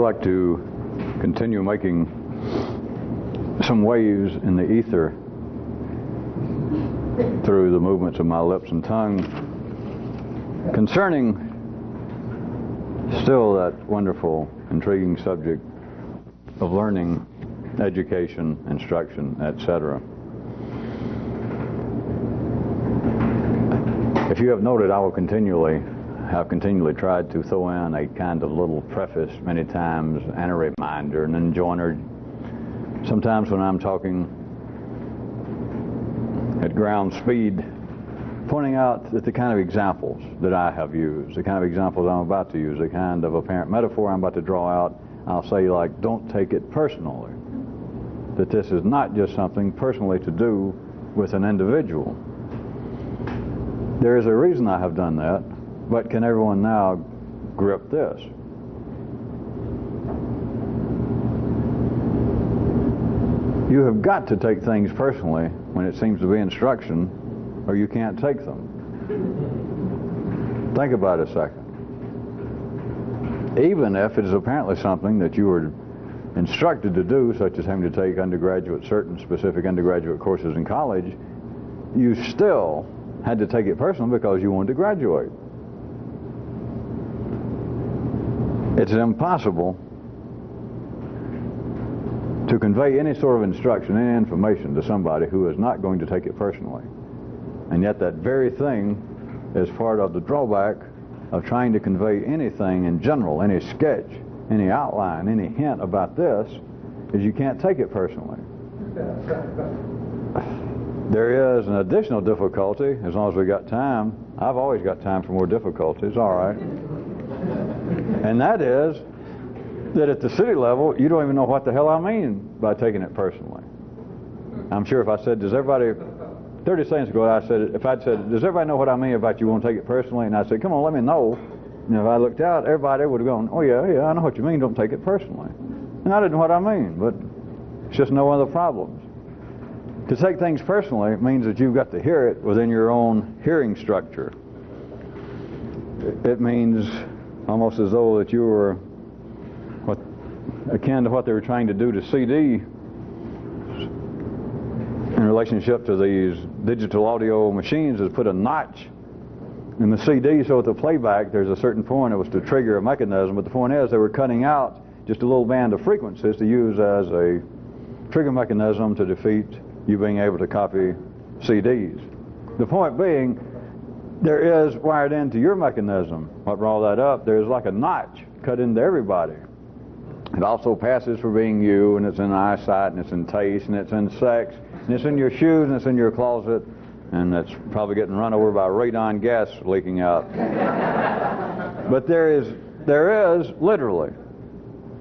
like to continue making some waves in the ether through the movements of my lips and tongue concerning still that wonderful, intriguing subject of learning, education, instruction, etc. If you have noted, I will have continually tried to throw in a kind of little preface many times and a reminder and then joiner. Sometimes when I'm talking at ground speed, pointing out that the kind of examples that I have used, the kind of examples I'm about to use, the kind of apparent metaphor I'm about to draw out, I'll say, like, don't take it personally. That this is not just something personally to do with an individual. There is a reason I have done that, but can everyone now grip this? You have got to take things personally when it seems to be instruction, or you can't take them. Think about it a second. Even if it is apparently something that you were instructed to do, such as having to take certain specific undergraduate courses in college, you still had to take it personally because you wanted to graduate. It's impossible to convey any sort of instruction, any information to somebody who is not going to take it personally. And yet that very thing is part of the drawback of trying to convey anything in general, any sketch, any outline, any hint about this, is you can't take it personally. There is an additional difficulty, as long as we got time. I've always got time for more difficulties, all right. And that is that at the city level, you don't even know what the hell I mean by taking it personally. I'm sure if I said, does everybody, 30 seconds ago I said, if I'd said, does everybody know what I mean about you won't take it personally? And I said, come on, let me know. And if I looked out, everybody would have gone, oh yeah, I know what you mean, don't take it personally. And I didn't know what I mean, but it's just no other problems. To take things personally means that you've got to hear it within your own hearing structure. It means almost as though that you were akin to what they were trying to do to CD in relationship to these digital audio machines, is put a notch in the CD so at the playback there's a certain point. It was to trigger a mechanism, but the point is they were cutting out just a little band of frequencies to use as a trigger mechanism to defeat you being able to copy CDs. The point being, there is wired into your mechanism. What brought that up, there's like a notch cut into everybody. It also passes for being you, and it's in eyesight, and it's in taste, and it's in sex, and it's in your shoes, and it's in your closet, and it's probably getting run over by radon gas leaking out. But there is literally,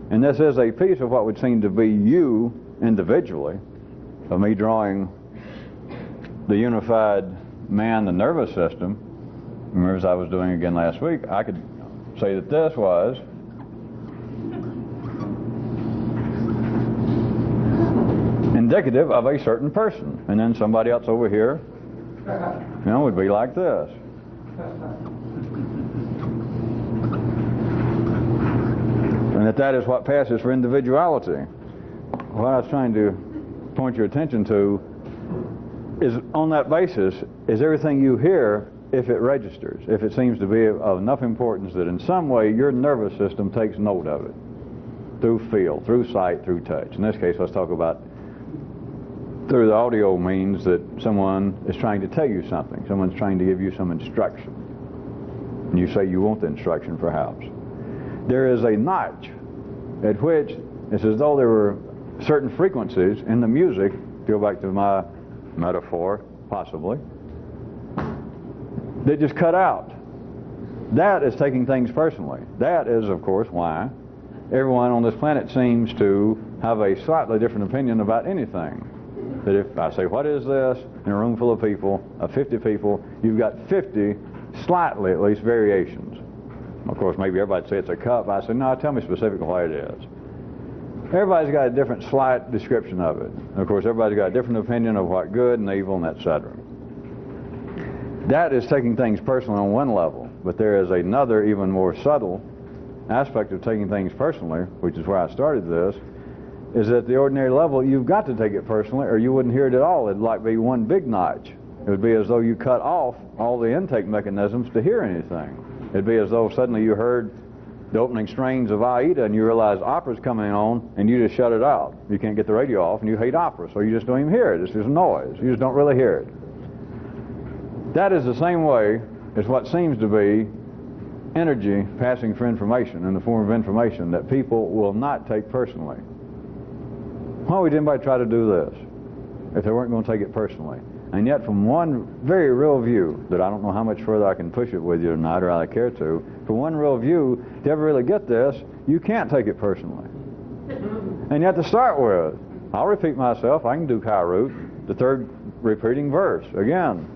and this is a piece of what would seem to be you individually, of me drawing the unified man, the nervous system. Remember, as I was doing again last week, I could say that this was indicative of a certain person, and then somebody else over here, would be like this. And that is what passes for individuality. What I was trying to point your attention to is, on that basis, is everything you hear, if it registers, if it seems to be of enough importance that in some way your nervous system takes note of it, through feel, through sight, through touch. In this case, let's talk about through the audio means that someone is trying to tell you something. Someone's trying to give you some instruction. And you say you want the instruction, perhaps. There is a notch at which it's as though there were certain frequencies in the music, go back to my metaphor, possibly, that just cut out. That is taking things personally. That is, of course, why everyone on this planet seems to have a slightly different opinion about anything. That if I say, what is this, in a room full of people, of 50 people, you've got 50, slightly at least, variations. Of course, maybe everybody say it's a cup. I say, no, tell me specifically what it is. Everybody's got a different slight description of it. Of course, everybody's got a different opinion of what good and evil and etc. That is taking things personally on one level, but there is another, even more subtle aspect of taking things personally, which is where I started this, is at the ordinary level, you've got to take it personally or you wouldn't hear it at all. It'd like be one big notch. It would be as though you cut off all the intake mechanisms to hear anything. It'd be as though suddenly you heard the opening strains of Aida and you realize opera's coming on and you just shut it out. You can't get the radio off and you hate opera, so you just don't even hear it. It's just noise. You just don't really hear it. That is the same way as what seems to be energy passing for information in the form of information that people will not take personally. Why would anybody try to do this if they weren't going to take it personally? And yet from one very real view, that I don't know how much further I can push it with you tonight or I care to, from one real view, to ever really get this, you can't take it personally. And yet to start with, I'll repeat myself, I can do Kyroot, the third repeating verse. Again,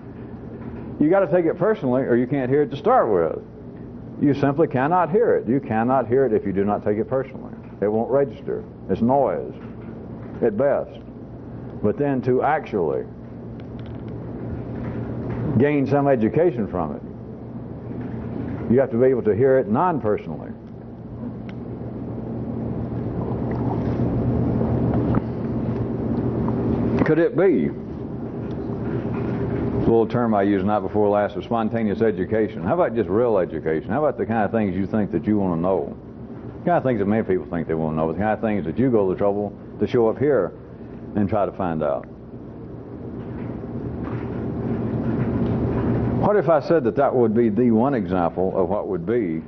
you got to take it personally or you can't hear it to start with. You simply cannot hear it. You cannot hear it if you do not take it personally. It won't register. It's noise at best. But then to actually gain some education from it, you have to be able to hear it non-personally. Could it be, the little term I used night before last, of spontaneous education? How about just real education? How about the kind of things you think that you want to know? The kind of things that many people think they want to know, the kind of things that you go to the trouble to show up here and try to find out. What if I said that that would be the one example of what would be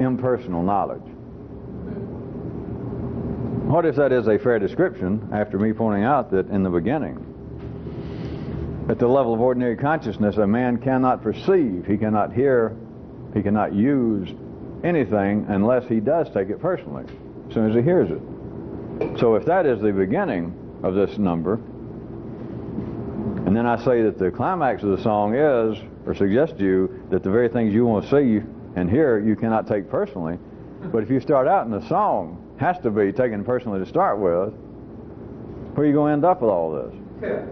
impersonal knowledge? What if that is a fair description, after me pointing out that in the beginning, at the level of ordinary consciousness, a man cannot perceive, he cannot hear, he cannot use anything unless he does take it personally, as soon as he hears it. So if that is the beginning of this number, and then I say that the climax of the song is, or suggest to you, that the very things you want to see and hear you cannot take personally, but if you start out in the song, has to be taken personally to start with, where are you going to end up with all this? Yeah.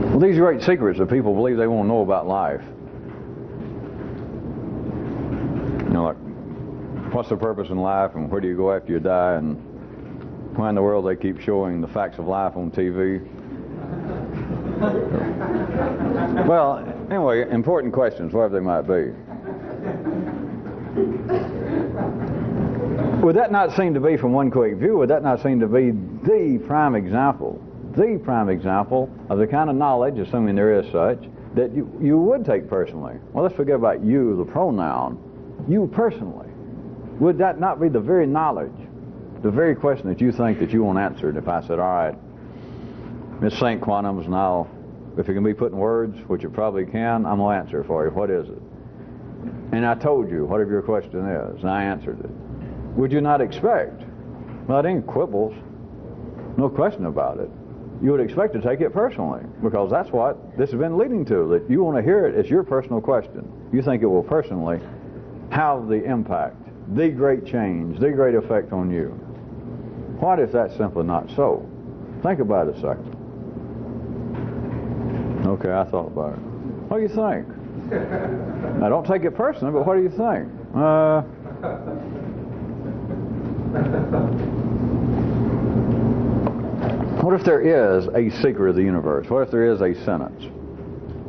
Well, these great secrets that people believe they want to know about life. You know, like, what's the purpose in life and where do you go after you die, and why in the world they keep showing the facts of life on TV? Well, anyway, important questions, whatever they might be. Would that not seem to be, from one quick view, would that not seem to be the prime example of the kind of knowledge, assuming there is such, that you would take personally? Well, let's forget about you, the pronoun. You personally. Would that not be the very knowledge, the very question that you think that you want answered if I said, all right, Miss St. Quantums, now, if it can be put in words, which it probably can, I'm going to answer it for you. What is it? And I told you whatever your question is, and I answered it. Would you not expect? Well, it ain't quibbles. No question about it. You would expect to take it personally, because that's what this has been leading to, that you want to hear it. It's your personal question. You think it will personally have the impact, the great change, the great effect on you. What if that's simply not so? Think about it a second. Okay, I thought about it. What do you think? Now, don't take it personally, but what do you think? What if there is a secret of the universe? What if there is a sentence?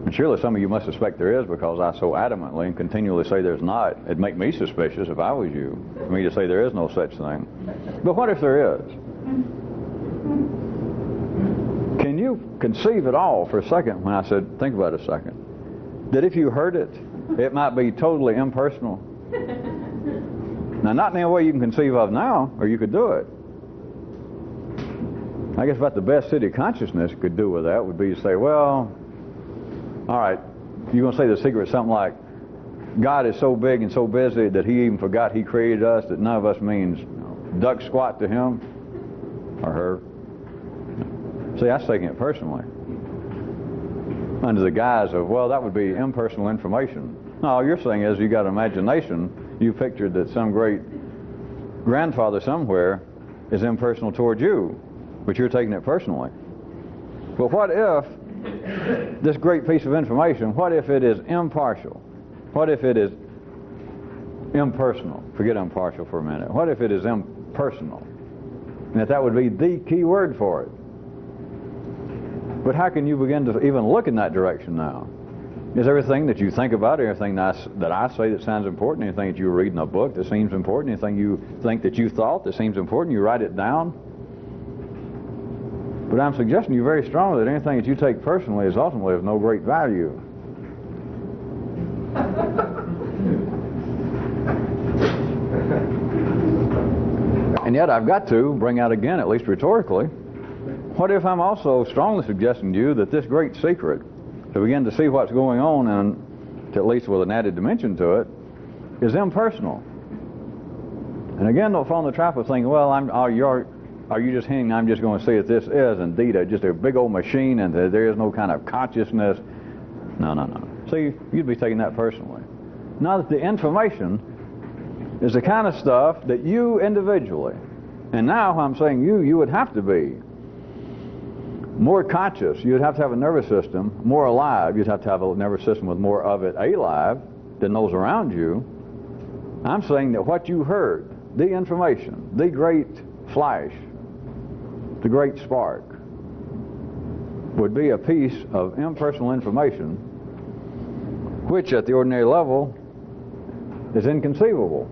And surely some of you must suspect there is, because I so adamantly and continually say there's not. It'd make me suspicious if I was you, for me to say there is no such thing. But what if there is? Can you conceive at all for a second, when I said, think about it a second, that if you heard it, it might be totally impersonal? Now, not in any way you can conceive of now, or you could do it. I guess about the best city consciousness could do with that would be to say, well, all right, you're going to say the secret is something like, God is so big and so busy that he even forgot he created us, that none of us means duck squat to him or her. See, that's taking it personally, under the guise of, well, that would be impersonal information. No, all you're saying is you got imagination. You pictured that some great grandfather somewhere is impersonal toward you, but you're taking it personally. But what if this great piece of information, what if it is impartial? What if it is impersonal? Forget impartial for a minute. What if it is impersonal? And that would be the key word for it. But how can you begin to even look in that direction now? Is everything that you think about, everything that I say that sounds important, anything that you read in a book that seems important, anything you think that you thought that seems important, you write it down? But I'm suggesting to you very strongly that anything that you take personally is ultimately of no great value. And yet I've got to bring out again, at least rhetorically, what if I'm also strongly suggesting to you that this great secret, to begin to see what's going on, and to at least with an added dimension to it, is impersonal? And again, don't fall in the trap of thinking, well, are you just hinting I'm just going to see that this is indeed just a big old machine and that there is no kind of consciousness? No. See, you'd be taking that personally. Now that the information is the kind of stuff that you individually, and now I'm saying you would have to be more conscious. You'd have to have a nervous system more alive. You'd have to have a nervous system with more of it alive than those around you. I'm saying that what you heard, the information, the great flash, the great spark, would be a piece of impersonal information which at the ordinary level is inconceivable.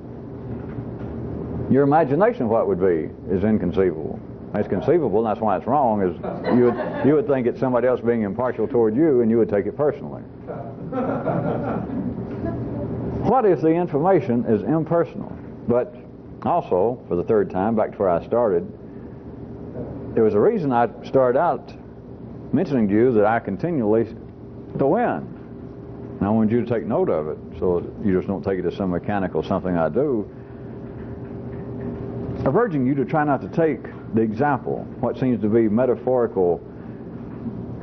Your imagination, what would be, is inconceivable. It's conceivable, and that's why it's wrong, is you would think it's somebody else being impartial toward you, and you would take it personally. What if the information is impersonal? But also, for the third time, back to where I started, there was a reason I started out mentioning to you that I continually go in. And I want you to take note of it, so you just don't take it as some mechanical something I do. I'm urging you to try not to take the example, what seems to be metaphorical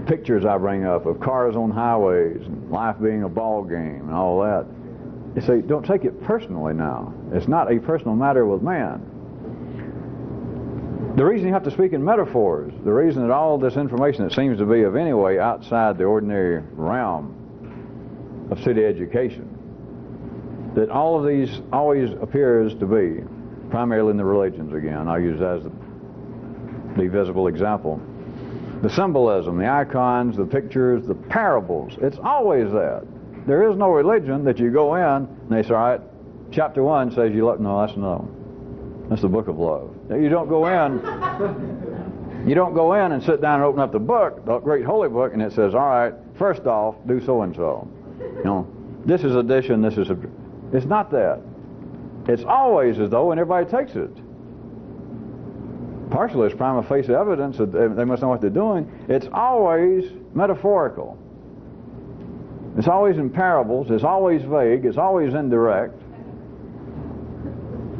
pictures I bring up of cars on highways and life being a ball game and all that. You say, don't take it personally now. It's not a personal matter with man. The reason you have to speak in metaphors, the reason that all this information that seems to be of any way outside the ordinary realm of city education, that all of these always appears to be, primarily in the religions again, I'll use that as the visible example, the symbolism, the icons, the pictures, the parables, it's always that. There is no religion that you go in and they say, all right, chapter 1 says you love. No, that's the book of love. You don't go in and sit down and open up the book, the great holy book, and it says, all right, first off, do so and so. You know, this is addition, this is it's not that. It's always as though, and everybody takes it. Partially it's prima facie evidence that they must know what they're doing. It's always metaphorical. It's always in parables. It's always vague. It's always indirect.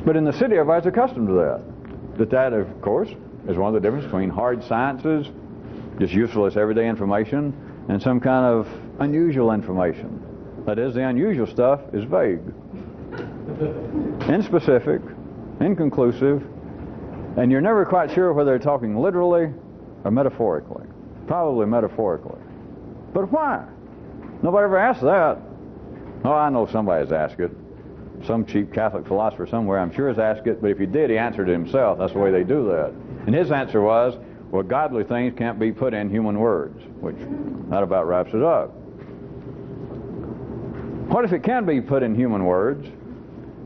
But in the city, everybody's accustomed to that. That, of course, is one of the differences between hard sciences, just useless everyday information, and some kind of unusual information. That is, the unusual stuff is vague, inspecific, inconclusive, and you're never quite sure whether they're talking literally or metaphorically. Probably metaphorically. But why? Nobody ever asked that. Oh, I know somebody's asked it. Some cheap Catholic philosopher somewhere, I'm sure, has asked it, but if he did, he answered it himself. That's the way they do that. And his answer was, well, godly things can't be put in human words, which that about wraps it up. What if it can be put in human words,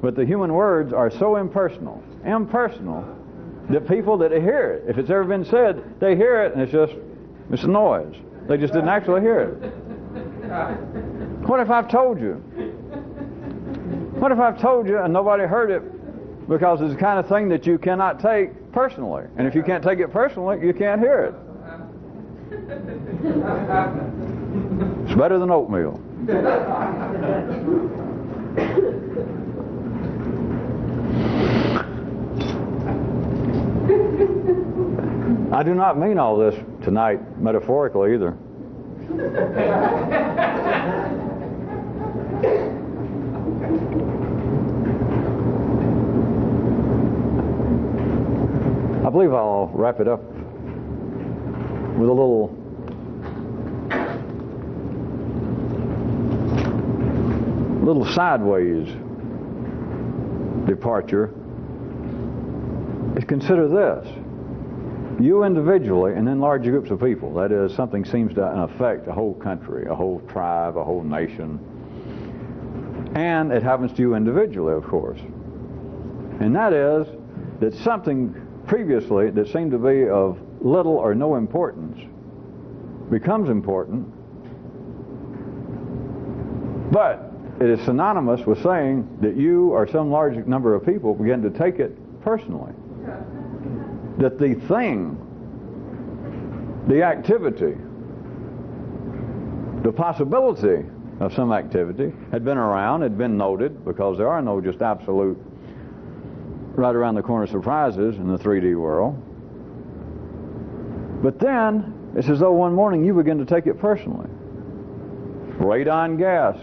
but the human words are so impersonal, that people that hear it, if it's ever been said, they hear it and it's a noise. They just didn't actually hear it. What if I've told you? What if I've told you and nobody heard it, because it's the kind of thing that you cannot take personally. And if you can't take it personally, you can't hear it. It's better than oatmeal. I do not mean all this tonight metaphorically either. I believe I'll wrap it up with a little little sideways departure is consider this. You individually and then large groups of people, that is, something seems to affect a whole country, a whole tribe, a whole nation. And it happens to you individually, of course. And that is that something previously that seemed to be of little or no importance becomes important, but it is synonymous with saying that you or some large number of people begin to take it personally. That the thing, the activity, the possibility of some activity had been around, had been noted, because there are no just absolute right around the corner surprises in the 3D world. But then it's as though one morning you begin to take it personally. Radon gas.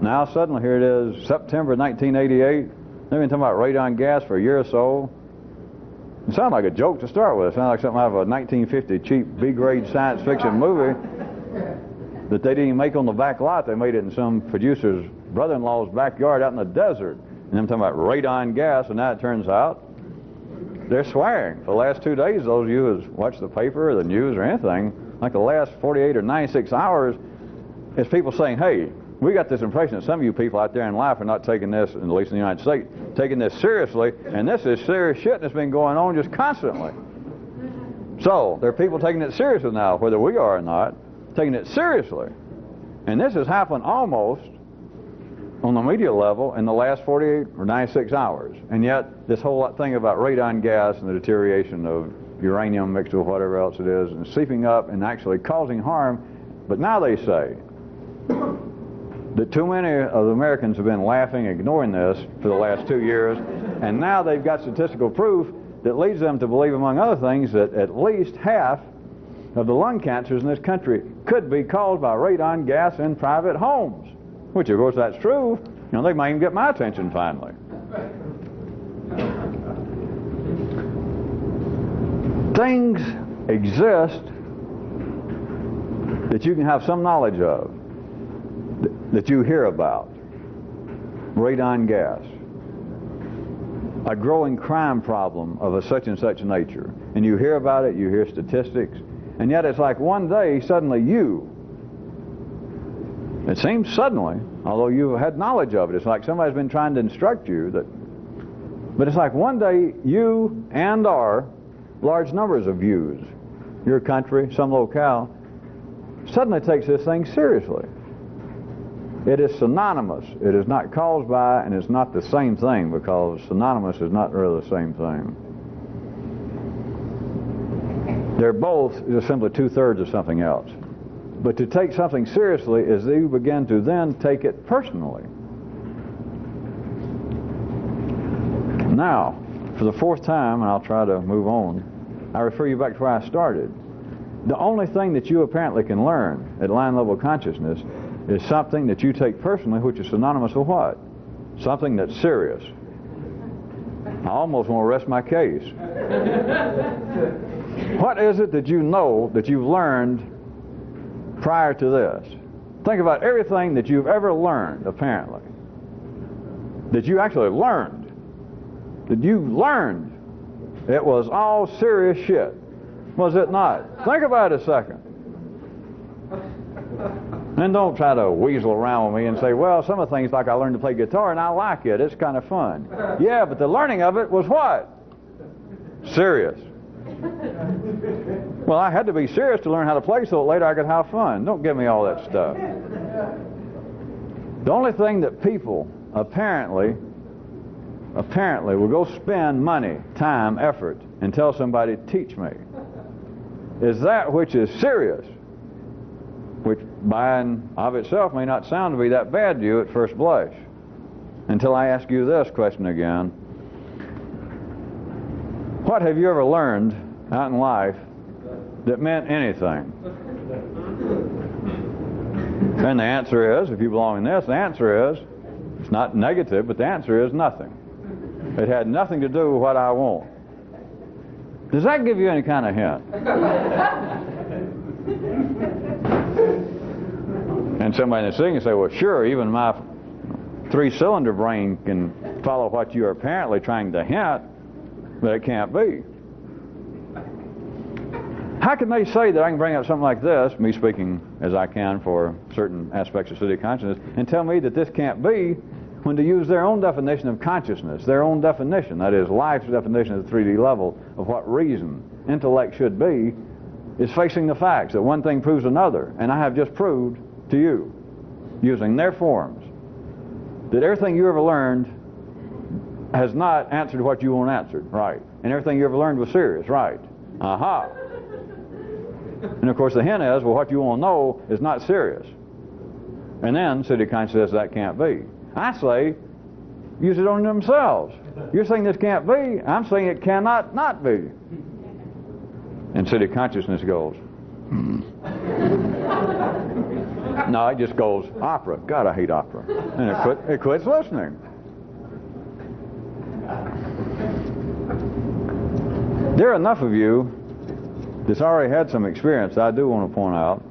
Now suddenly here it is, September 1988. They've been talking about radon gas for a year or so. It sounded like a joke to start with. It sounded like something out of a 1950 cheap B-grade science fiction movie that they didn't even make on the back lot. They made it in some producer's brother-in-law's backyard out in the desert. And I'm talking about radon gas, and now it turns out they're swearing. For the last 2 days, those of you who watch the paper or the news or anything, like the last 48 or 96 hours, it's people saying, hey, we got this impression that some of you people out there in life are not taking this, at least in the United States, taking this seriously, and this is serious shit that's been going on just constantly. So, there are people taking it seriously now, whether we are or not, taking it seriously. And this has happened almost on the media level in the last 48 or 96 hours. And yet, this whole thing about radon gas and the deterioration of uranium mixed with whatever else it is, and seeping up and actually causing harm. But now they say that too many of the Americans have been laughing, ignoring this for the last 2 years, and now they've got statistical proof that leads them to believe, among other things, that at least half of the lung cancers in this country could be caused by radon gas in private homes. Which, of course, that's true. You know, they might even get my attention finally. Things exist that you can have some knowledge of, that you hear about. Radon gas. A growing crime problem of a such and such nature. And you hear about it, you hear statistics, and yet it's like one day, suddenly it seems suddenly, although you've had knowledge of it, it's like somebody's been trying to instruct you but it's like one day you and or large numbers of yous, your country, some locale, suddenly takes this thing seriously. It is synonymous. It is not caused by, and it's not the same thing, because synonymous is not really the same thing. They're both just simply 2/3 of something else. But to take something seriously is you begin to then take it personally. Now, for the 4th time, and I'll try to move on, I refer you back to where I started. The only thing that you apparently can learn at line level consciousness is something that you take personally, which is synonymous with what? Something that's serious. I almost want to rest my case. What is it that you know that you've learned prior to this? Think about everything that you've ever learned, apparently. That you actually learned. That you learned. It was all serious shit. Was it not? Think about it a second. And don't try to weasel around with me and say, well, some of the things, like I learned to play guitar and I like it. It's kind of fun. Yeah, but the learning of it was what? Serious. Well, I had to be serious to learn how to play so that later I could have fun. Don't give me all that stuff. The only thing that people apparently will go spend money, time, effort, and tell somebody, teach me, is that which is serious, which by and of itself may not sound to be that bad to you at first blush, until I ask you this question again. What have you ever learned out in life that meant anything? And the answer is, if you belong in this, the answer is, it's not negative, but the answer is nothing. It had nothing to do with what I want. Does that give you any kind of hint? And somebody in the sitting can say, well, sure, even my three-cylinder brain can follow what you are apparently trying to hint, but it can't be. How can they say that I can bring up something like this, me speaking as I can for certain aspects of city consciousness, and tell me that this can't be, when to use their own definition of consciousness, their own definition, that is, life's definition at the 3D level of what reason, intellect should be, is facing the facts that one thing proves another, and I have just proved to you, using their forms, that everything you ever learned has not answered what you want answered, right? And everything you ever learned was serious, right? Aha. And of course the hint is, well, what you want to know is not serious. And then city consciousness says that can't be. I say, use it on themselves. You're saying this can't be, I'm saying it cannot not be. And city consciousness goes, No, it just goes, opera. God, I hate opera. And it quits listening. There are enough of you that's already had some experience I do want to point out,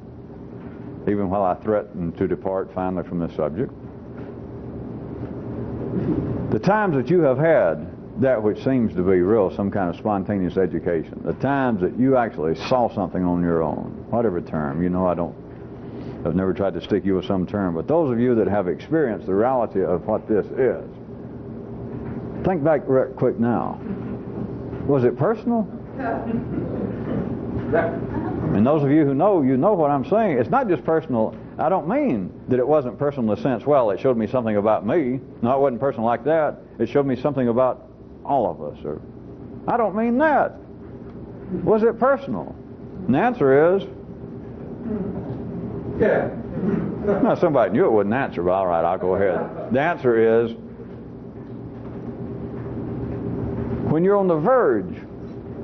even while I threaten to depart finally from this subject. The times that you have had that which seems to be real, some kind of spontaneous education, the times that you actually saw something on your own, whatever term, you know I've never tried to stick you with some term, but those of you that have experienced the reality of what this is, think back real quick now. Was it personal? And those of you who know, you know what I'm saying. It's not just personal. I don't mean that it wasn't personal in the sense, well, it showed me something about me. No, it wasn't personal like that. It showed me something about all of us. Or I don't mean that. Was it personal? And the answer is, yeah. Now, somebody knew it wouldn't answer, but all right, I'll go ahead. The answer is, when you're on the verge,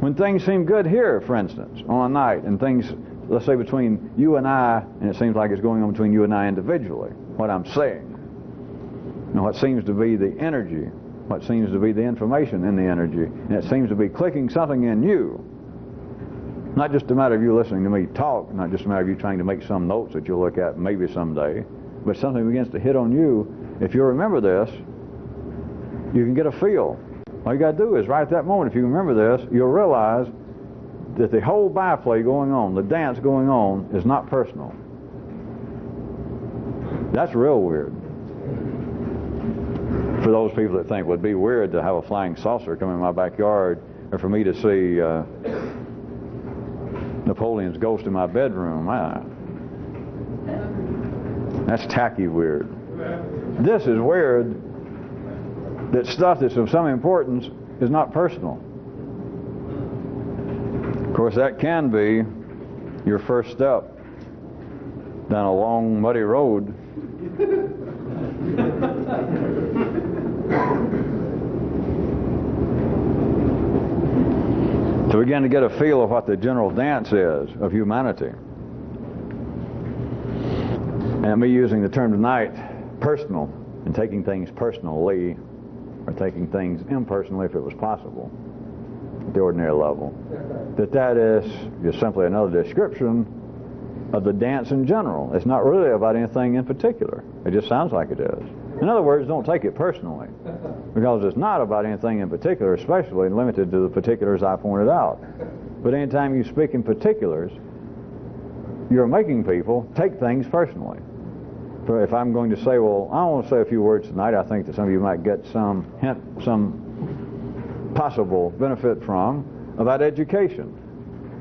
when things seem good here, for instance, on a night, and things, let's say, between you and I, and it seems like it's going on between you and I individually, what I'm saying, and what seems to be the energy, what seems to be the information in the energy, and it seems to be clicking something in you. Not just a matter of you listening to me talk, not just a matter of you trying to make some notes that you'll look at maybe someday, but something begins to hit on you. If you remember this, you can get a feel. All you got to do is, right at that moment, if you remember this, you'll realize that the whole byplay going on, the dance going on, is not personal. That's real weird. For those people that think it would be weird to have a flying saucer come in my backyard, or for me to see Napoleon's ghost in my bedroom, that's tacky weird. This is weird, that stuff that's of some importance is not personal. Of course, that can be your first step down a long, muddy road. To begin to get a feel of what the general dance is of humanity. And me using the term tonight, personal, and taking things personally, or taking things impersonally if it was possible, at the ordinary level, that is just simply another description of the dance in general. It's not really about anything in particular. It just sounds like it is. In other words, don't take it personally, because it's not about anything in particular, especially limited to the particulars I pointed out. But anytime you speak in particulars, you're making people take things personally. If I'm going to say, well, I want to say a few words tonight, I think that some of you might get some hint, some possible benefit from, about education.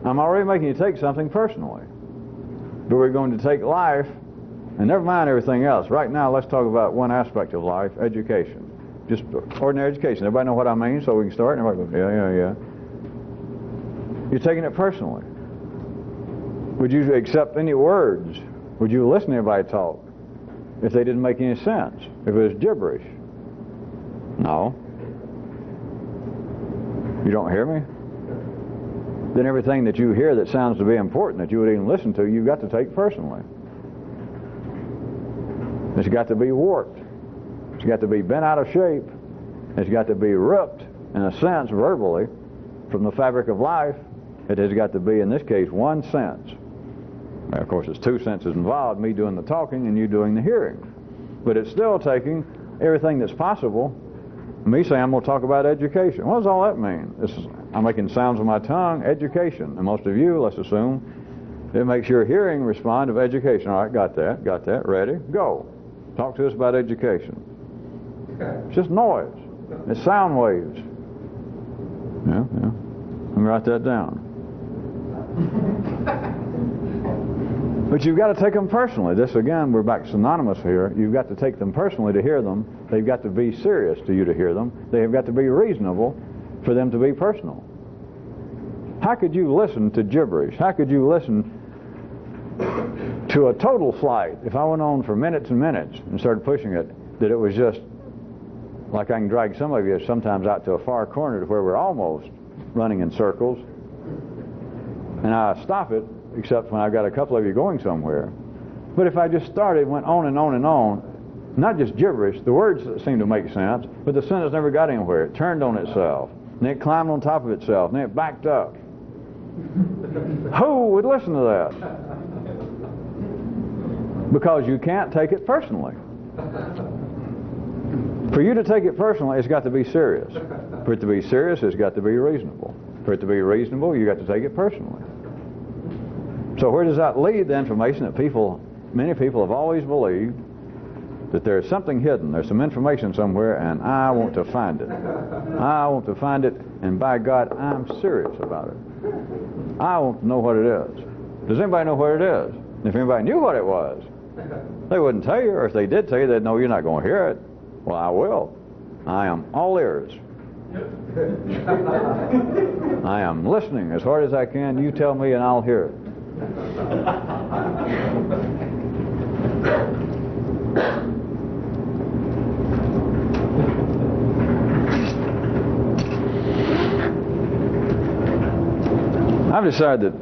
I'm already making you take something personally. But we're going to take life, and never mind everything else. Right now, let's talk about one aspect of life, education. Just ordinary education. Everybody know what I mean, so we can start? And everybody goes, yeah. You're taking it personally. Would you accept any words? Would you listen to anybody talk if they didn't make any sense? If it was gibberish? No. You don't hear me? Then everything that you hear that sounds to be important, that you would even listen to, you've got to take personally. It's got to be warped. It's got to be bent out of shape. It's got to be ripped, in a sense, verbally, from the fabric of life. It has got to be, in this case, one sense. Now, of course, there's two senses involved, me doing the talking and you doing the hearing. But it's still taking everything that's possible. Me saying I'm going to talk about education. What does all that mean? I'm making sounds with my tongue, education. And most of you, let's assume, it makes your hearing respond to education. All right, got that, ready, go. Talk to us about education. It's just noise. It's sound waves. Yeah. Let me write that down. But you've got to take them personally. This, again, we're back synonymous here. You've got to take them personally to hear them. They've got to be serious to you to hear them. They have got to be reasonable for them to be personal. How could you listen to gibberish? How could you listen to a total flight if I went on for minutes and minutes and started pushing it, that it was just like I can drag some of you sometimes out to a far corner to where we're almost running in circles, and I stop it, except when I've got a couple of you going somewhere. But if I just started, went on and on and on, not just gibberish, the words seemed to make sense, but the sentence never got anywhere. It turned on itself, and then it climbed on top of itself, and then it backed up. Who would listen to that? Because you can't take it personally. For you to take it personally, it's got to be serious. For it to be serious, it's got to be reasonable. For it to be reasonable, you got to take it personally. So where does that lead the information that many people have always believed that there's something hidden, there's some information somewhere, and I want to find it. I want to find it, and by God, I'm serious about it. I want to know what it is. Does anybody know what it is? If anybody knew what it was, they wouldn't tell you, or if they did tell you, they'd know you're not going to hear it. Well, I will. I am all ears. I am listening as hard as I can. You tell me and I'll hear it. I've decided that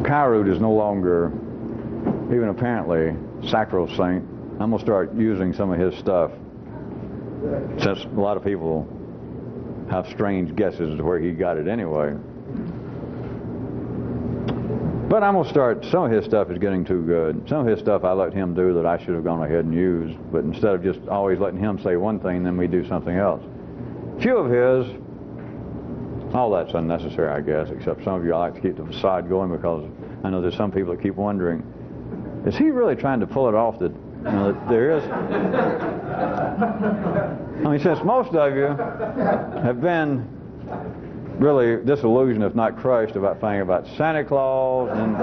Kyroot is no longer even apparently sacrosanct. I'm going to start using some of his stuff, since a lot of people have strange guesses as to where he got it anyway. But I'm going to start, some of his stuff is getting too good. Some of his stuff I let him do that I should have gone ahead and used, but instead of just always letting him say one thing, then we do something else. Few of his, all that's unnecessary, I guess, except some of you I like to keep the facade going, because I know there's some people that keep wondering, is he really trying to pull it off that, you know, that there is? I mean, since most of you have been really disillusioned, if not crushed, about finding about Santa Claus and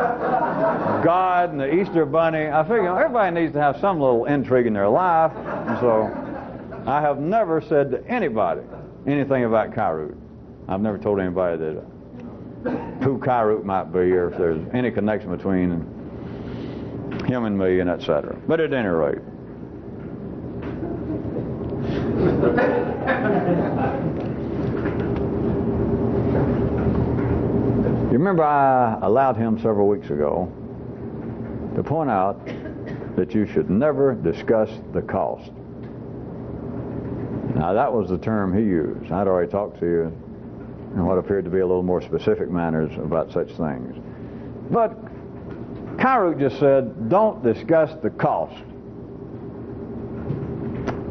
God and the Easter Bunny, I figure everybody needs to have some little intrigue in their life, and so I have never said to anybody anything about Kyroots. I've never told anybody that who Kyroots might be, or if there's any connection between him and me, and etc. But at any rate, you remember I allowed him several weeks ago to point out that you should never discuss the cost. Now that was the term he used. I'd already talked to you in what appeared to be a little more specific manners about such things. But Kyroots just said, don't discuss the cost.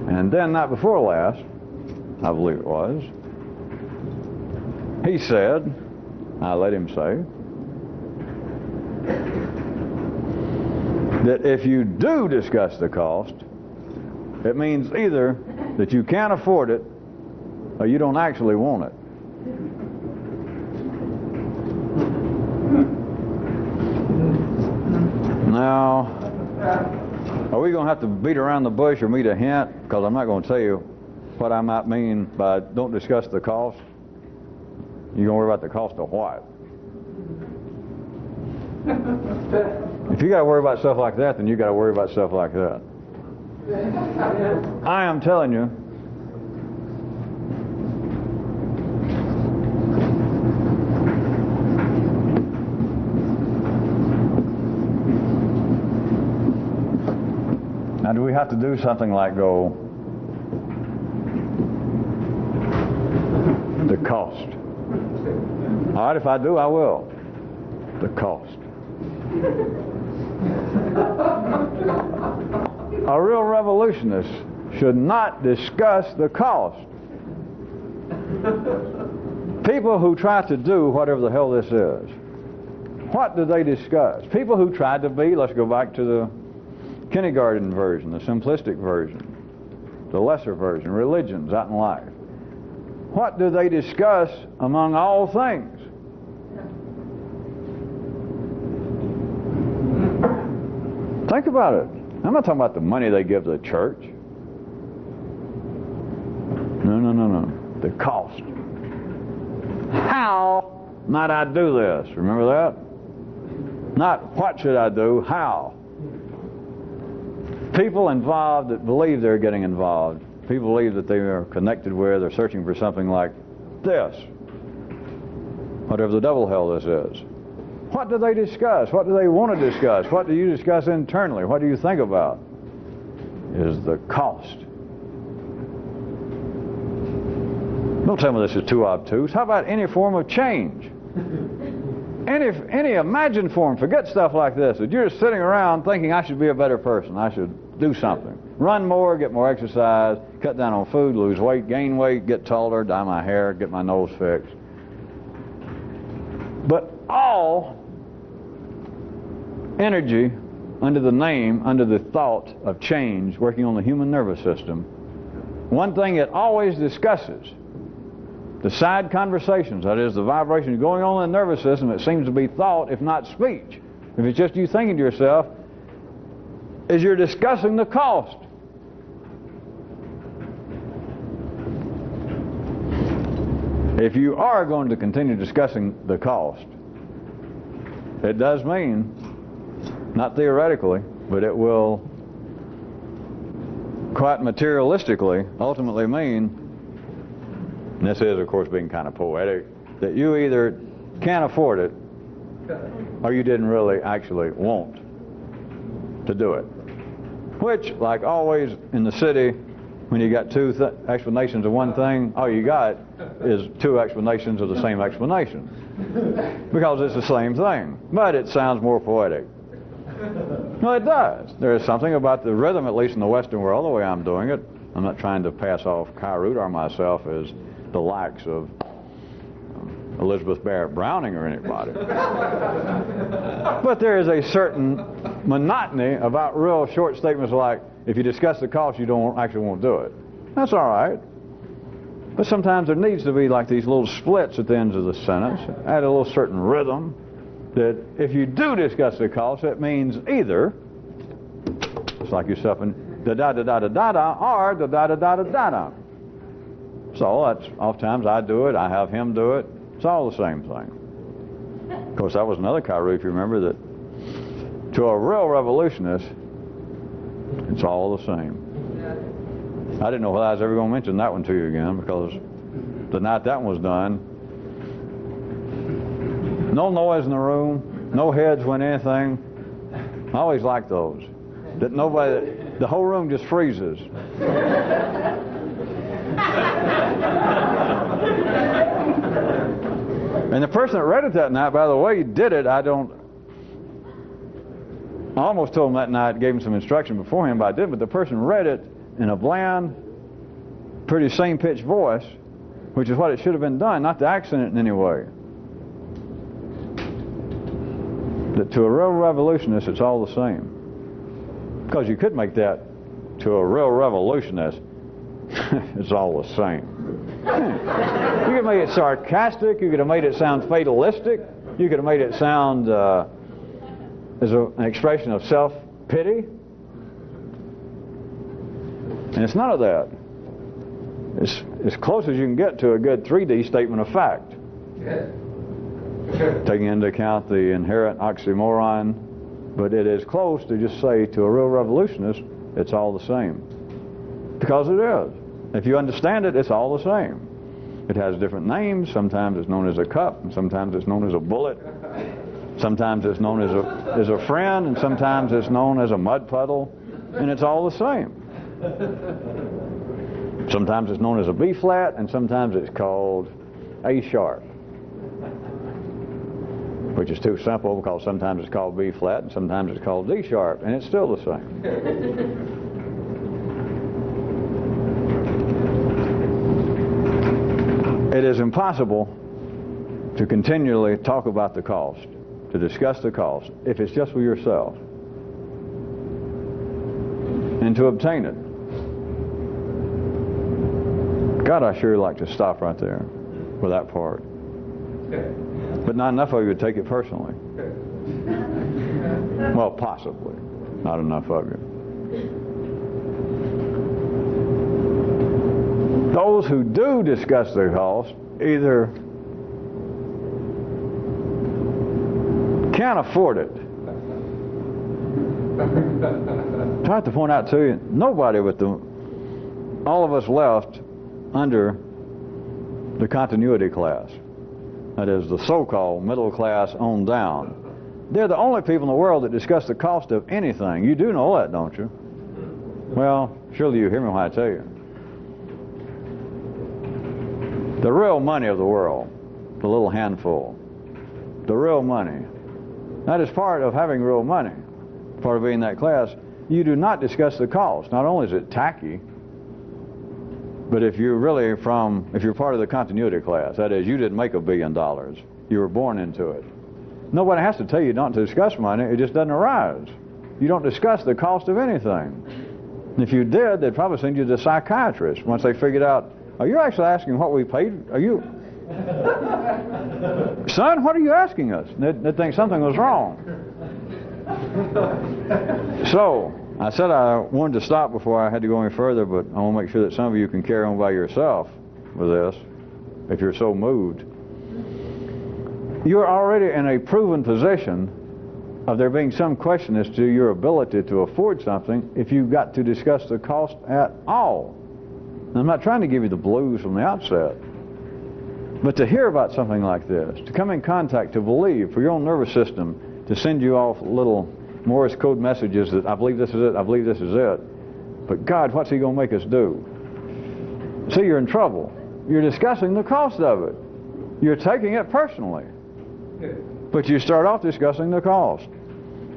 And then, night before last, I believe it was, he said, I let him say, that if you do discuss the cost, it means either that you can't afford it or you don't actually want it. Now, are we going to have to beat around the bush or meet a hint? Because I'm not going to tell you what I might mean by don't discuss the cost. You're going to worry about the cost of what? If you got to worry about stuff like that, then you got to worry about stuff like that. I am telling you, now, do we have to do something like go, the cost? All right, if I do, I will. The cost. A real revolutionist should not discuss the cost. People who try to do whatever the hell this is, what do they discuss? People who tried to be, let's go back to the kindergarten version, the simplistic version, the lesser version, religions out in life. What do they discuss among all things? Think about it. I'm not talking about the money they give to the church. No. The cost. How might I do this? Remember that? Not what should I do, how. People involved that believe they're getting involved, people believe that they are connected with or searching for something like this, whatever the devil hell this is. What do they discuss? What do they want to discuss? What do you discuss internally? What do you think about? Is the cost. Don't tell me this is too obtuse. How about any form of change? Any imagined form. Forget stuff like this. That you're just sitting around thinking, I should be a better person. I should do something. Run more, get more exercise, cut down on food, lose weight, gain weight, get taller, dye my hair, get my nose fixed. But all energy under the name, under the thought of change, working on the human nervous system, one thing it always discusses, the side conversations, that is the vibrations going on in the nervous system, it seems to be thought, if not speech. If it's just you thinking to yourself, is you're discussing the cost. If you are going to continue discussing the cost, it does mean, not theoretically, but it will quite materialistically ultimately mean, and this is of course being kind of poetic, that you either can't afford it or you didn't really actually want to do it. Which, like always in the city, when you got two explanations of one thing, all you got is two explanations of the same explanation. Because it's the same thing. But it sounds more poetic. No, it does. There is something about the rhythm, at least in the Western world, the way I'm doing it. I'm not trying to pass off Kyroots or myself as the likes of Elizabeth Barrett Browning or anybody. But there is a certain monotony about real short statements like, if you discuss the cost, you don't actually want to do it. That's all right. But sometimes there needs to be like these little splits at the ends of the sentence, add a little certain rhythm, that if you do discuss the cost, it means either, it's like yourself in da-da-da-da-da-da, or da-da-da-da-da-da. So that's, oftentimes I do it, I have him do it. It's all the same thing. Of course, that was another Kyroots, if you remember, that to a real revolutionist, it's all the same. I didn't know whether I was ever going to mention that one to you again, because the night that one was done, no noise in the room, no heads when anything. I always like those. That nobody, the whole room just freezes. And the person that read it that night, by the way, did it, I almost told him that night, gave him some instruction beforehand, but I didn't. But the person read it in a bland, pretty same-pitched voice, which is what it should have been done, not to accent it in any way. That to a real revolutionist, it's all the same. Because you could make that to a real revolutionist, it's all the same. You could have made it sarcastic, you could have made it sound fatalistic, you could have made it sound as an expression of self-pity. And it's none of that. It's as close as you can get to a good 3D statement of fact. Taking into account the inherent oxymoron, but it is close to just say to a real revolutionist, it's all the same. Because it is. If you understand it, it's all the same. It has different names. Sometimes it's known as a cup, and sometimes it's known as a bullet. Sometimes it's known as a friend, and sometimes it's known as a mud puddle, and it's all the same. Sometimes it's known as a B flat, and sometimes it's called A sharp, which is too simple because sometimes it's called B flat and sometimes it's called D sharp, and it's still the same. It is impossible to continually talk about the cost, to discuss the cost, if it's just with yourself, and to obtain it. God, I sure like to stop right there for that part. But not enough of you would take it personally. Well, possibly. Not enough of you. Those who do discuss the cost either can't afford it. I have to point out to you, nobody but all of us left under the continuity class. That is the so-called middle class on down. They're the only people in the world that discuss the cost of anything. You do know that, don't you? Well, surely you hear me when I tell you. The real money of the world, the little handful, the real money, that is part of having real money, part of being that class. You do not discuss the cost. Not only is it tacky, but if you're part of the continuity class, that is, you didn't make $1 billion. You were born into it. Nobody has to tell you not to discuss money. It just doesn't arise. You don't discuss the cost of anything. If you did, they'd probably send you to a psychiatrist once they figured out, are you actually asking what we paid? Are you... Son, what are you asking us? They'd think something was wrong. So, I said I wanted to stop before I had to go any further, but I want to make sure that some of you can carry on by yourself with this, if you're so moved. You're already in a proven position of there being some question as to your ability to afford something if you've got to discuss the cost at all. And I'm not trying to give you the blues from the outset, but to hear about something like this, to come in contact, to believe, for your own nervous system, to send you off little Morse code messages that I believe this is it, I believe this is it. But God, what's He going to make us do? See, you're in trouble. You're discussing the cost of it. You're taking it personally. But you start off discussing the cost.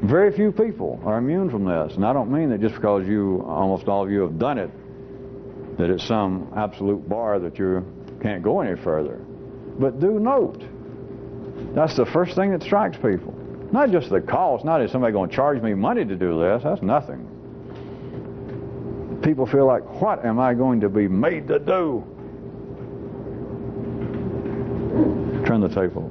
Very few people are immune from this. And I don't mean that just because almost all of you have done it, that it's some absolute bar that you can't go any further. But do note, that's the first thing that strikes people. Not just the cost, not is somebody going to charge me money to do this, that's nothing. People feel like, what am I going to be made to do? Turn the tape over.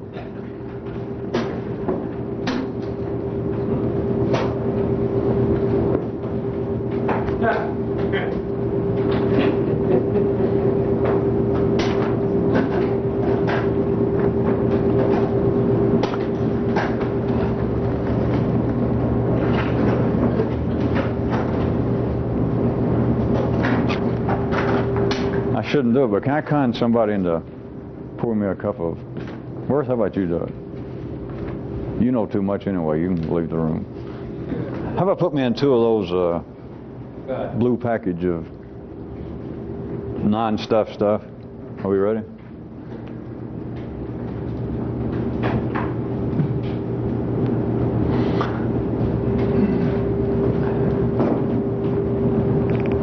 Shouldn't do it, but can I con somebody into pouring me a cup of Worth? How about you do it? You know too much anyway. You can leave the room. How about put me in 2 of those blue package of non-stuff stuff? Are we ready?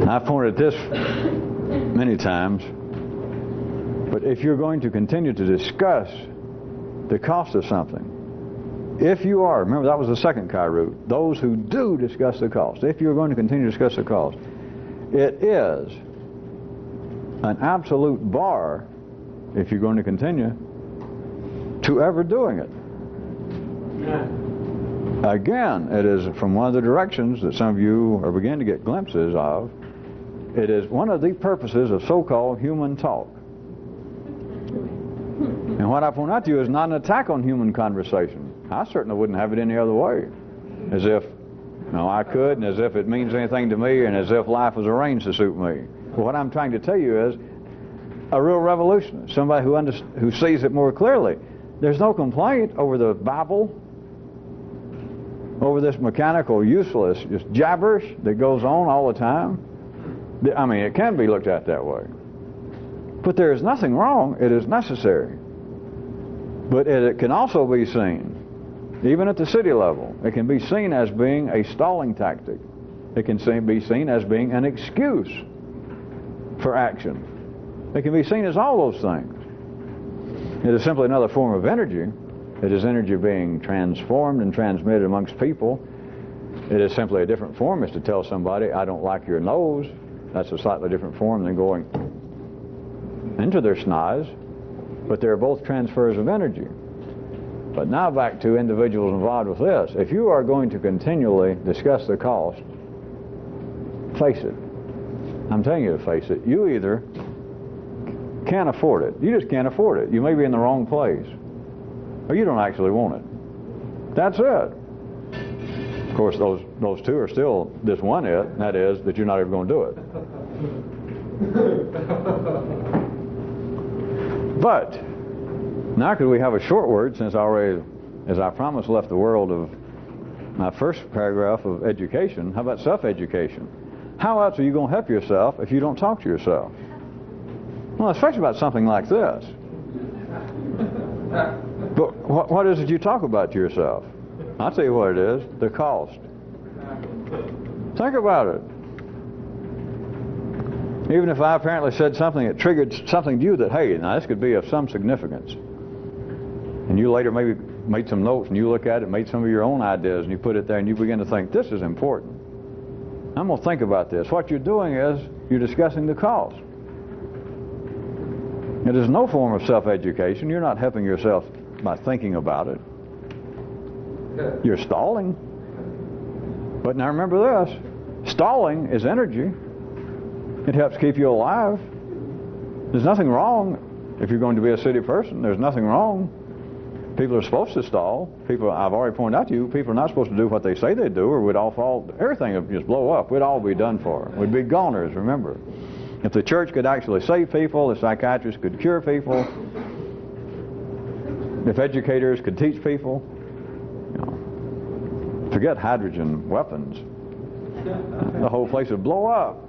I've pointed at this many times, but if you're going to continue to discuss the cost of something, if you are, remember that was the second Kyroot, those who do discuss the cost, if you're going to continue to discuss the cost, it is an absolute bar, if you're going to continue, to ever doing it. Again, it is from one of the directions that some of you are beginning to get glimpses of. It is one of the purposes of so-called human talk. And what I point out to you is not an attack on human conversation. I certainly wouldn't have it any other way. As if, no, I could, and as if it means anything to me, and as if life was arranged to suit me. But what I'm trying to tell you is a real revolutionist, somebody who sees it more clearly. There's no complaint over the Bible, over this mechanical, useless, just gibberish that goes on all the time. I mean, it can be looked at that way. But there is nothing wrong. It is necessary. But it can also be seen, even at the city level, it can be seen as being a stalling tactic. It can be seen as being an excuse for action. It can be seen as all those things. It is simply another form of energy. It is energy being transformed and transmitted amongst people. It is simply a different form. Is to tell somebody, I don't like your nose. That's a slightly different form than going into their snaz. But they're both transfers of energy. But now back to individuals involved with this. If you are going to continually discuss the cost, face it. I'm telling you to face it. You either can't afford it. You just can't afford it. You may be in the wrong place. Or you don't actually want it. That's it. Of course, those two are still this one it, and that is that you're not ever going to do it. But now could we have a short word, since I already, as I promised, left the world of my first paragraph of education. How about self-education? How else are you going to help yourself if you don't talk to yourself? Well, especially about something like this. But what is it you talk about to yourself? I'll tell you what it is, the cost. Think about it. Even if I apparently said something that triggered something to you that, hey, now this could be of some significance. And you later maybe made some notes and you look at it, made some of your own ideas and you put it there and you begin to think, this is important. I'm going to think about this. What you're doing is you're discussing the cost. It is no form of self-education. You're not helping yourself by thinking about it. You're stalling. But now remember this. Stalling is energy. It helps keep you alive. There's nothing wrong if you're going to be a city person. There's nothing wrong. People are supposed to stall. People, I've already pointed out to you, people are not supposed to do what they say they do, or we'd all fall, everything would just blow up. We'd all be done for. We'd be goners, remember. If the church could actually save people, the psychiatrists could cure people, if educators could teach people, you know, forget hydrogen weapons. The whole place would blow up.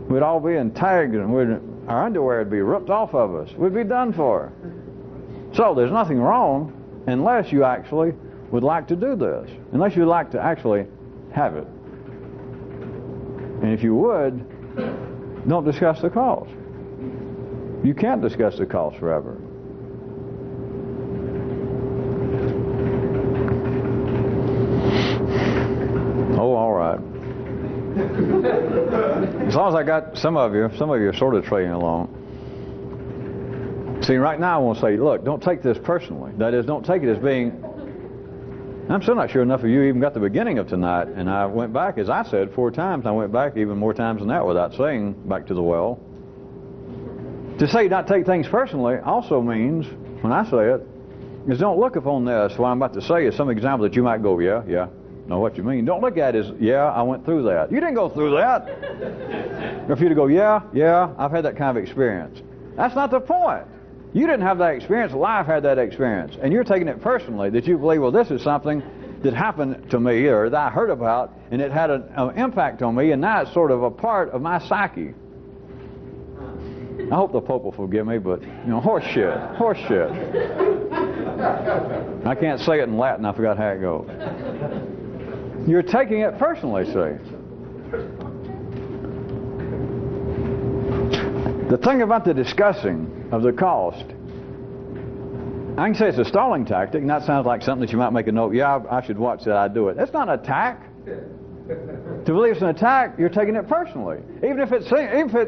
We'd all be tagged, and our underwear would be ripped off of us. We'd be done for. So there's nothing wrong unless you actually would like to do this, unless you like to actually have it. And if you would, don't discuss the cost. You can't discuss the cost forever. Oh, all right. As long as I got some of you are sort of trading along. See, right now I want to say, look, don't take this personally. That is, don't take it as being... I'm still not sure enough of you even got the beginning of tonight, and I went back, as I said, 4 times. I went back even more times than that without saying back to the well. To say not take things personally also means, when I say it, is don't look upon this, what I'm about to say, as some example that you might go, yeah, know what you mean. Don't look at it as, yeah, I went through that. You didn't go through that. Or for you to go, yeah, I've had that kind of experience. That's not the point. You didn't have that experience, life had that experience. And you're taking it personally, that you believe, well, this is something that happened to me or that I heard about, and it had an impact on me, and now it's sort of a part of my psyche. I hope the Pope will forgive me, but, you know, horse shit. I can't say it in Latin, I forgot how it goes. You're taking it personally, see. The thing about the discussing of the cost, I can say it's a stalling tactic, and that sounds like something that you might make a note, yeah, I should watch that, I do it. It's not an attack. To believe it's an attack, you're taking it personally. Even if it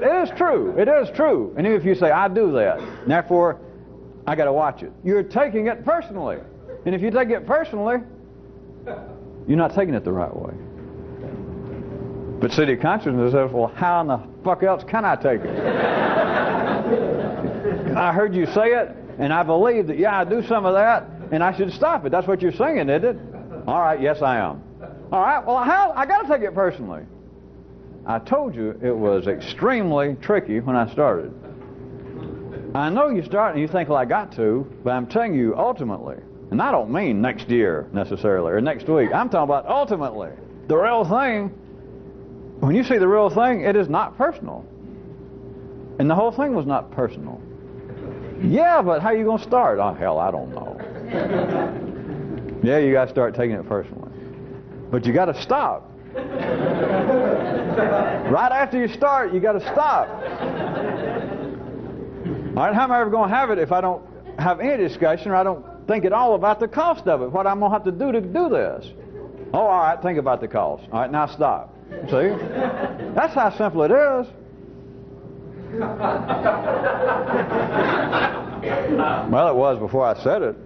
is true, it is true. And even if you say, I do that, and therefore, I got to watch it. You're taking it personally. And if you take it personally, you're not taking it the right way. But city consciousness says, well, how in the fuck else can I take it? I heard you say it, and I believe that, yeah, I do some of that, and I should stop it. That's what you're saying, isn't it? All right, yes, I am. All right, well, how? I got to take it personally. I told you it was extremely tricky when I started. I know you start and you think, well, I got to, but I'm telling you, ultimately, and I don't mean next year necessarily, or next week. I'm talking about ultimately. The real thing, when you see the real thing, it is not personal. And the whole thing was not personal. Yeah, but how are you going to start? Oh, hell, I don't know. Yeah, you got to start taking it personally. But you got to stop. Right after you start, you got to stop. All right, how am I ever going to have it if I don't have any discussion, or I don't think at all about the cost of it, what I'm going to have to do this. Oh, all right, think about the cost. All right, now stop. See? That's how simple it is. Well, it was before I said it.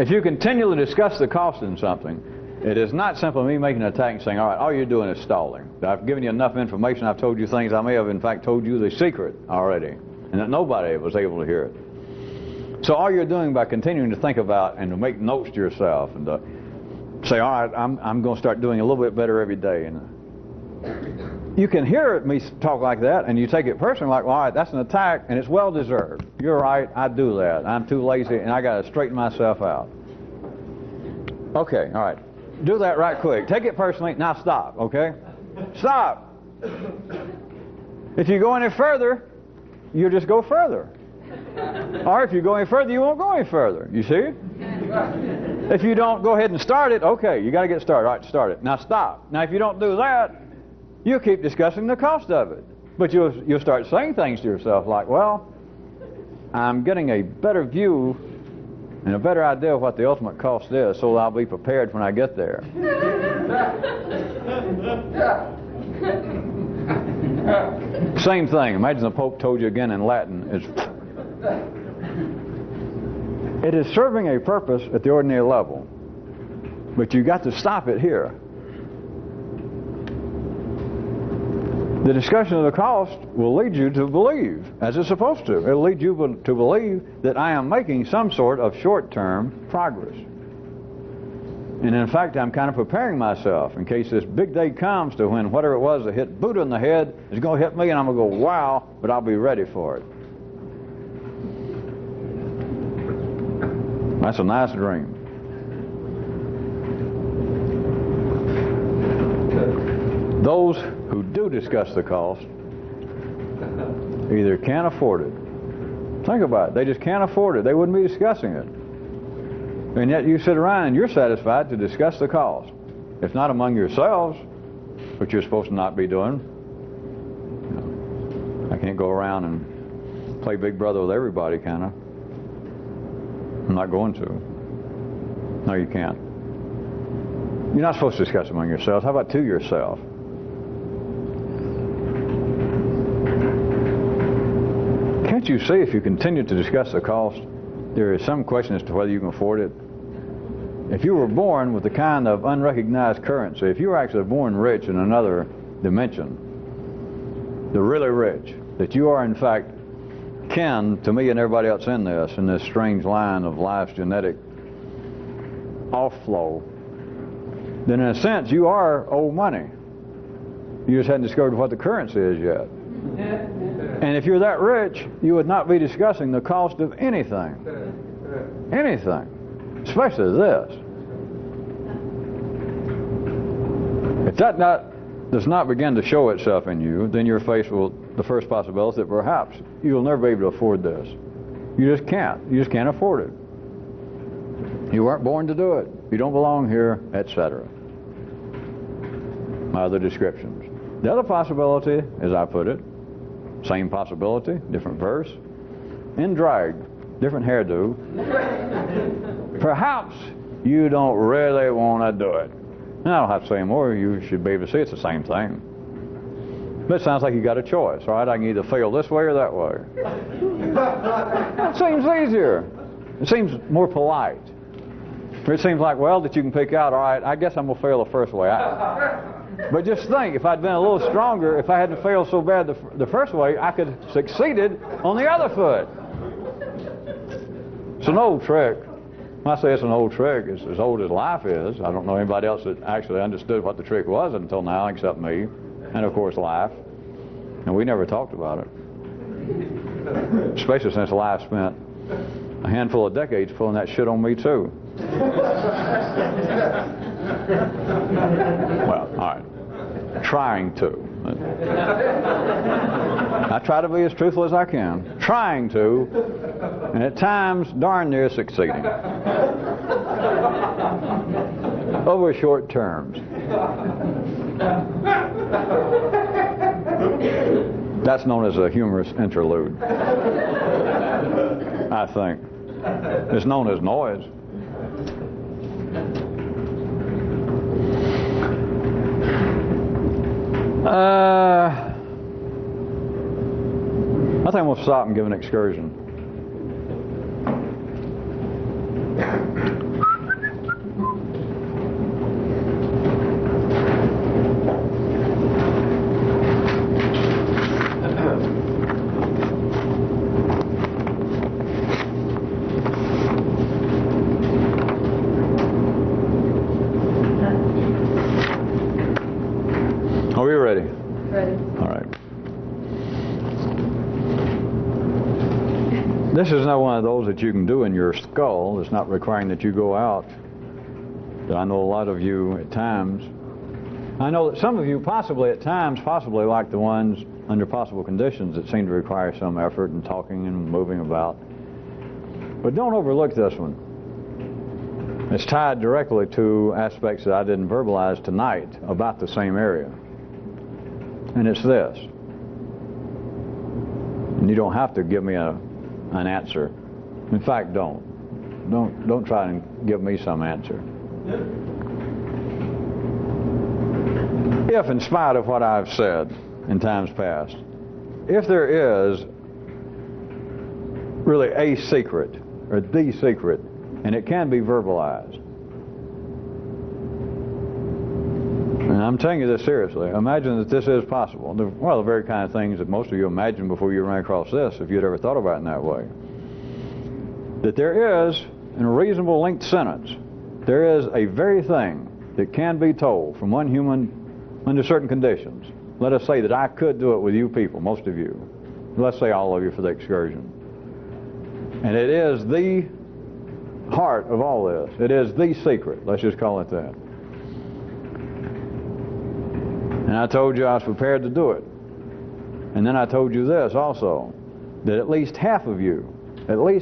If you continually discuss the cost in something, it is not simply me making an attack and saying, all right, all you're doing is stalling. I've given you enough information. I've told you things. I may have, in fact, told you the secret already, and that nobody was able to hear it. So all you're doing by continuing to think about and to make notes to yourself and to say, all right, I'm going to start doing a little bit better every day. And you can hear me talk like that, and you take it personally, like, well, all right, that's an attack, and it's well deserved. You're right, I do that. I'm too lazy, and I got to straighten myself out. Okay, all right. Do that right quick. Take it personally. Now stop, okay? Stop. If you go any further, you'll just go further. Or if you go any further, you won't go any further. You see? If you don't go ahead and start it, okay, you got to get started. All right, start it. Now stop. Now if you don't do that, you'll keep discussing the cost of it. But you'll start saying things to yourself like, well, I'm getting a better view and a better idea of what the ultimate cost is, so I'll be prepared when I get there. Same thing. Imagine the Pope told you again in Latin. It is serving a purpose at the ordinary level, but you got to stop it here. The discussion of the cost will lead you to believe, as it's supposed to. It'll lead you to believe that I am making some sort of short-term progress. And in fact, I'm kind of preparing myself in case this big day comes to when whatever it was that hit Buddha in the head is going to hit me, and I'm going to go, wow, but I'll be ready for it. That's a nice dream. Those who do discuss the cost either can't afford it. Think about it. They just can't afford it. They wouldn't be discussing it. And yet you sit around and you're satisfied to discuss the cost. If not among yourselves, which you're supposed to not be doing. I can't go around and play big brother with everybody, can I? I'm not going to. No, you can't. You're not supposed to discuss among yourselves. How about to yourself? Can't you see if you continue to discuss the cost, there is some question as to whether you can afford it? If you were born with the kind of unrecognized currency, if you were actually born rich in another dimension, the really rich, that you are in fact kin to me and everybody else in this strange line of life's genetic offlow, then in a sense you are old money. You just hadn't discovered what the currency is yet. And if you're that rich, you would not be discussing the cost of anything. Anything. Especially this. If that does not begin to show itself in you, then you're faced with the first possibility that perhaps you'll never be able to afford this. You just can't. You just can't afford it. You weren't born to do it. You don't belong here, etc. My other descriptions. The other possibility, as I put it, same possibility, different verse, in drag, different hairdo. Perhaps you don't really want to do it. And I don't have to say more. You should be able to see it's the same thing. But it sounds like you got a choice, right? I can either fail this way or that way. It seems easier. It seems more polite. It seems like, well, that you can pick out, all right, I guess I'm going to fail the first way. But just think, if I'd been a little stronger, if I hadn't failed so bad the first way, I could have succeeded on the other foot. It's an old trick. When I say it's an old trick, it's as old as life is. I don't know anybody else that actually understood what the trick was until now, except me, and of course life. And we never talked about it. Especially since life spent a handful of decades pulling that shit on me too. Well, all right. Trying to. I try to be as truthful as I can. Trying to, and at times darn near succeeding. Over short terms. That's known as a humorous interlude, I think. It's known as noise. I think we'll stop and give an excursion. Are we ready? Ready. All right. This is not one of those that you can do in your skull. It's not requiring that you go out. But I know a lot of you at times. I know that some of you possibly at times, possibly like the ones under possible conditions that seem to require some effort and talking and moving about. But don't overlook this one. It's tied directly to aspects that I didn't verbalize tonight about the same area. And it's this. And you don't have to give me an answer. In fact, don't try and give me some answer. If, in spite of what I've said in times past, if there is really a secret, or the secret, and it can be verbalized, and I'm telling you this seriously, imagine that this is possible. Well, the very kind of things that most of you imagine before you ran across this, if you'd ever thought about it in that way. That there is, in a reasonable length sentence, there is a very thing that can be told from one human under certain conditions. Let us say that I could do it with you people, most of you. Let's say all of you for the excursion. And it is the heart of all this. It is the secret. Let's just call it that. And I told you I was prepared to do it. And then I told you this also, that at least half of you, very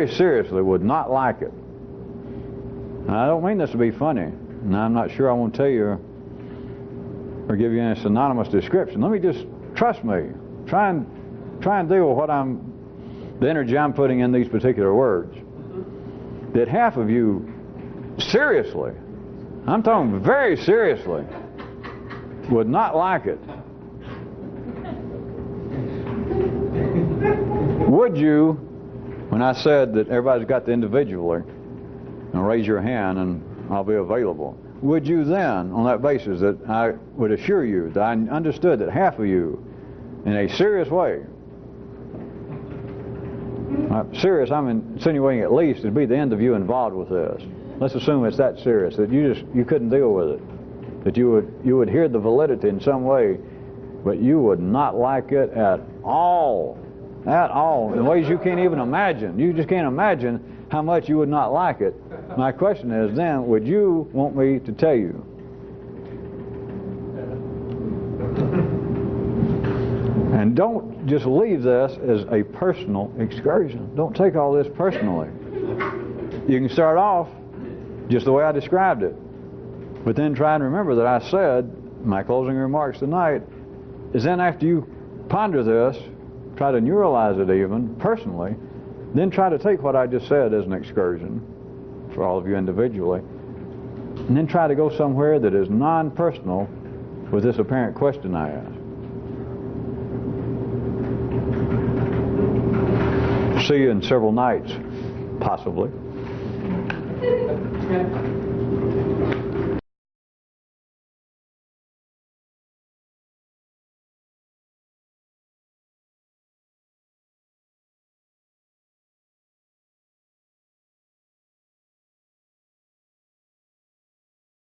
seriously would not like it. And I don't mean this to be funny, and I'm not sure I want to tell you or give you any synonymous description. Let me just, trust me, try and deal with the energy I'm putting in these particular words. That half of you, seriously, I'm talking very seriously, would not like it. Would you, when I said that everybody's got to individually, and raise your hand and I'll be available, would you then, on that basis, that I would assure you that I understood that half of you, in a serious way, serious, I'm insinuating at least it'd be the end of you involved with this. Let's assume it's that serious, that you couldn't deal with it, that you would hear the validity in some way, but you would not like it at all, in ways you can't even imagine. You just can't imagine how much you would not like it. My question is then, would you want me to tell you? And don't just leave this as a personal excursion. Don't take all this personally. You can start off just the way I described it, but then try and remember that I said, my closing remarks tonight, is then after you ponder this, try to neuralize it even, personally, then try to take what I just said as an excursion, for all of you individually, and then try to go somewhere that is non-personal with this apparent question I asked. See you in several nights, possibly.